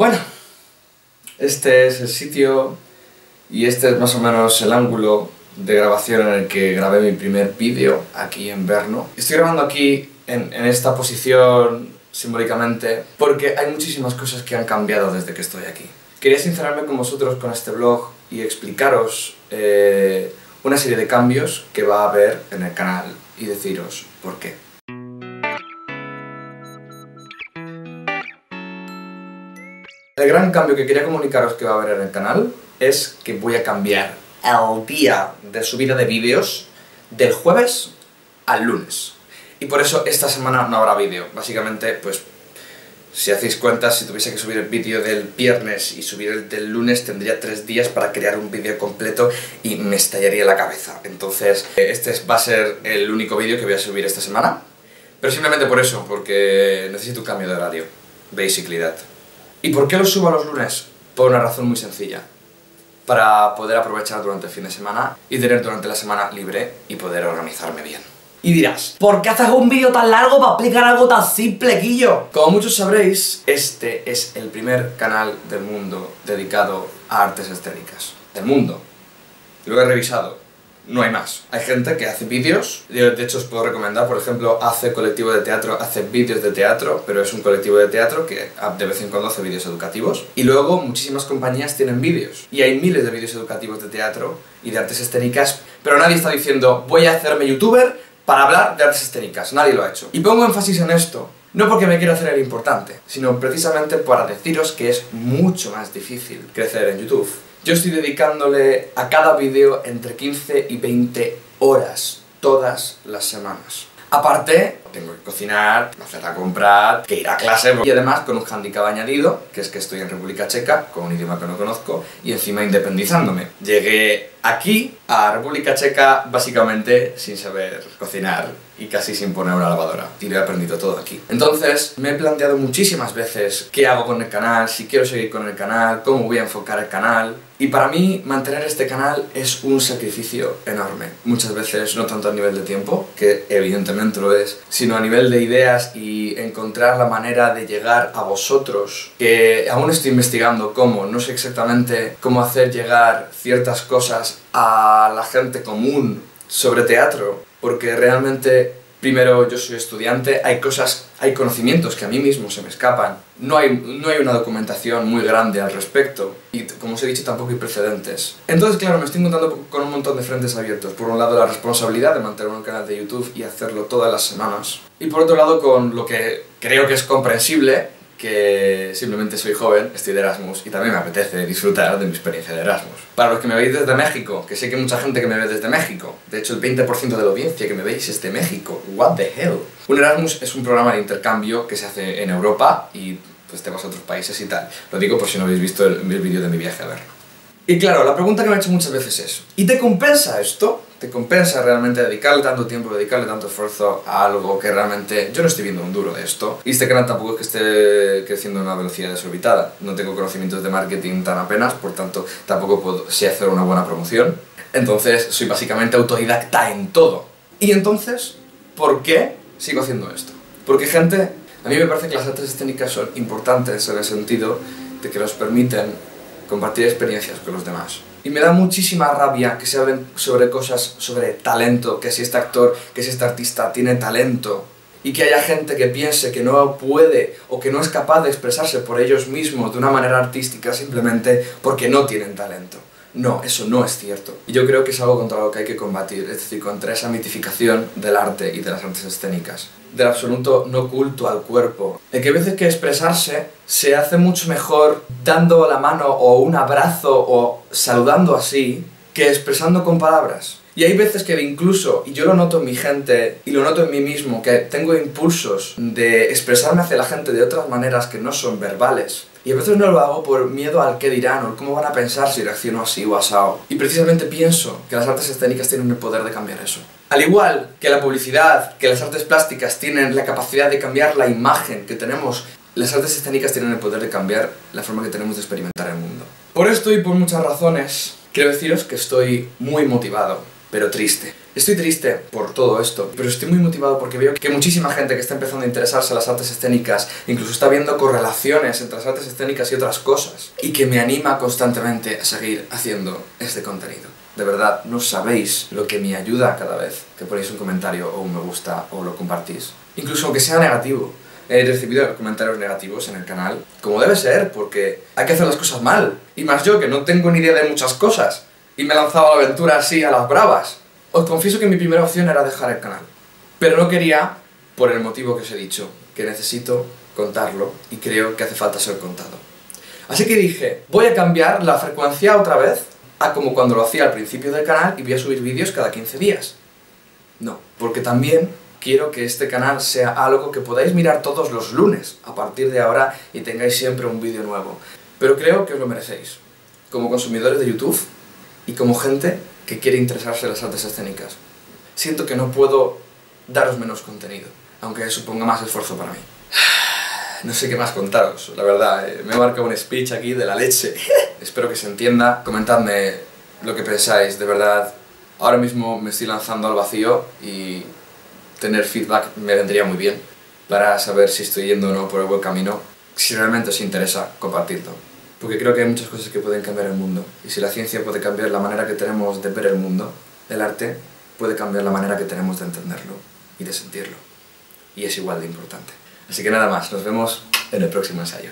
Bueno, este es el sitio y este es más o menos el ángulo de grabación en el que grabé mi primer vídeo aquí en Brno. Estoy grabando aquí en esta posición simbólicamente porque hay muchísimas cosas que han cambiado desde que estoy aquí. Quería sincerarme con vosotros con este vlog y explicaros una serie de cambios que va a haber en el canal y deciros por qué. El gran cambio que quería comunicaros que va a haber en el canal es que voy a cambiar el día de subida de vídeos del jueves al lunes. Y por eso esta semana no habrá vídeo. Básicamente, pues, si hacéis cuentas, si tuviese que subir el vídeo del viernes y subir el del lunes, tendría 3 días para crear un vídeo completo y me estallaría la cabeza. Entonces, este va a ser el único vídeo que voy a subir esta semana. Pero simplemente por eso, porque necesito un cambio de horario. Basically that. ¿Y por qué lo subo a los lunes? Por una razón muy sencilla. Para poder aprovechar durante el fin de semana y tener durante la semana libre y poder organizarme bien. Y dirás, ¿por qué haces un vídeo tan largo para explicar algo tan simple, Guillo? Como muchos sabréis, este es el primer canal del mundo dedicado a artes escénicas. Del mundo. Lo he revisado. No hay más. Hay gente que hace vídeos, de hecho os puedo recomendar, por ejemplo, hace colectivo de teatro, hace vídeos de teatro, pero es un colectivo de teatro que de vez en cuando hace vídeos educativos. Y luego muchísimas compañías tienen vídeos. Y hay miles de vídeos educativos de teatro y de artes escénicas, pero nadie está diciendo, voy a hacerme youtuber para hablar de artes escénicas. Nadie lo ha hecho. Y pongo énfasis en esto, no porque me quiera hacer el importante, sino precisamente para deciros que es mucho más difícil crecer en YouTube. Yo estoy dedicándole a cada vídeo entre 15 y 20 horas todas las semanas. Aparte, tengo que cocinar, hacer la compra, que ir a clase y además con un hándicap añadido, que es que estoy en República Checa, con un idioma que no conozco, y encima independizándome. Llegué aquí, a República Checa, básicamente sin saber cocinar y casi sin poner una lavadora. Y lo he aprendido todo aquí. Entonces, me he planteado muchísimas veces qué hago con el canal, si quiero seguir con el canal, cómo voy a enfocar el canal. Y para mí, mantener este canal es un sacrificio enorme. Muchas veces, no tanto a nivel de tiempo, que evidentemente lo es, sino a nivel de ideas y encontrar la manera de llegar a vosotros, que aún estoy investigando cómo, no sé exactamente cómo hacer llegar ciertas cosas a la gente común sobre teatro, porque realmente, primero, yo soy estudiante, hay conocimientos que a mí mismo se me escapan, no hay una documentación muy grande al respecto, y como os he dicho, tampoco hay precedentes. Entonces, claro, me estoy encontrando con un montón de frentes abiertos. Por un lado, la responsabilidad de mantener un canal de YouTube y hacerlo todas las semanas. Y por otro lado, con lo que creo que es comprensible, que simplemente soy joven, estoy de Erasmus y también me apetece disfrutar de mi experiencia de Erasmus. Para los que me veis desde México, que sé que hay mucha gente que me ve desde México, de hecho el 20% de la audiencia que me veis es de México, what the hell. Un Erasmus es un programa de intercambio que se hace en Europa y pues te vas a otros países y tal. Lo digo por si no habéis visto el vídeo de mi viaje a Brno. Y claro, la pregunta que me he hecho muchas veces es, ¿y te compensa esto? ¿Te compensa realmente dedicarle tanto tiempo, dedicarle tanto esfuerzo a algo que realmente yo no estoy viendo un duro de esto? Y este canal tampoco es que esté creciendo a una velocidad desorbitada. No tengo conocimientos de marketing tan apenas, por tanto tampoco sé hacer una buena promoción. Entonces soy básicamente autodidacta en todo. Y entonces, ¿por qué sigo haciendo esto? Porque gente, a mí me parece que las artes escénicas son importantes en el sentido de que nos permiten compartir experiencias con los demás. Y me da muchísima rabia que se hablen sobre cosas, sobre talento, que si este actor, que si este artista tiene talento, y que haya gente que piense que no puede o que no es capaz de expresarse por ellos mismos de una manera artística simplemente porque no tienen talento. No, eso no es cierto. Y yo creo que es algo contra lo que hay que combatir, es decir, contra esa mitificación del arte y de las artes escénicas, del absoluto no culto al cuerpo, de que a veces que expresarse se hace mucho mejor dando la mano o un abrazo o saludando así que expresando con palabras. Y hay veces que incluso, y yo lo noto en mi gente y lo noto en mí mismo, que tengo impulsos de expresarme hacia la gente de otras maneras que no son verbales. Y a veces no lo hago por miedo al qué dirán o cómo van a pensar si reacciono así o asao. Y precisamente pienso que las artes escénicas tienen el poder de cambiar eso. Al igual que la publicidad, que las artes plásticas tienen la capacidad de cambiar la imagen que tenemos, las artes escénicas tienen el poder de cambiar la forma que tenemos de experimentar el mundo. Por esto y por muchas razones, quiero deciros que estoy muy motivado pero triste. Estoy triste por todo esto, pero estoy muy motivado porque veo que muchísima gente que está empezando a interesarse en las artes escénicas, incluso está viendo correlaciones entre las artes escénicas y otras cosas, y que me anima constantemente a seguir haciendo este contenido. De verdad, no sabéis lo que me ayuda cada vez que ponéis un comentario o un me gusta o lo compartís. Incluso aunque sea negativo. He recibido comentarios negativos en el canal, como debe ser, porque hay que hacer las cosas mal. Y más yo, que no tengo ni idea de muchas cosas, y me he lanzado a la aventura así a las bravas. Os confieso que mi primera opción era dejar el canal, pero no quería por el motivo que os he dicho, que necesito contarlo y creo que hace falta ser contado. Así que dije, voy a cambiar la frecuencia otra vez a como cuando lo hacía al principio del canal y voy a subir vídeos cada 15 días. No, porque también quiero que este canal sea algo que podáis mirar todos los lunes a partir de ahora y tengáis siempre un vídeo nuevo. Pero creo que os lo merecéis, como consumidores de YouTube y como gente que quiere interesarse en las artes escénicas. Siento que no puedo daros menos contenido, aunque suponga más esfuerzo para mí. No sé qué más contaros, la verdad, me he marcado un speech aquí de la leche. Espero que se entienda, comentadme lo que pensáis, de verdad. Ahora mismo me estoy lanzando al vacío y tener feedback me vendría muy bien para saber si estoy yendo o no por el buen camino. Si realmente os interesa, compartidlo. Porque creo que hay muchas cosas que pueden cambiar el mundo. Y si la ciencia puede cambiar la manera que tenemos de ver el mundo, el arte puede cambiar la manera que tenemos de entenderlo y de sentirlo. Y es igual de importante. Así que nada más, nos vemos en el próximo ensayo.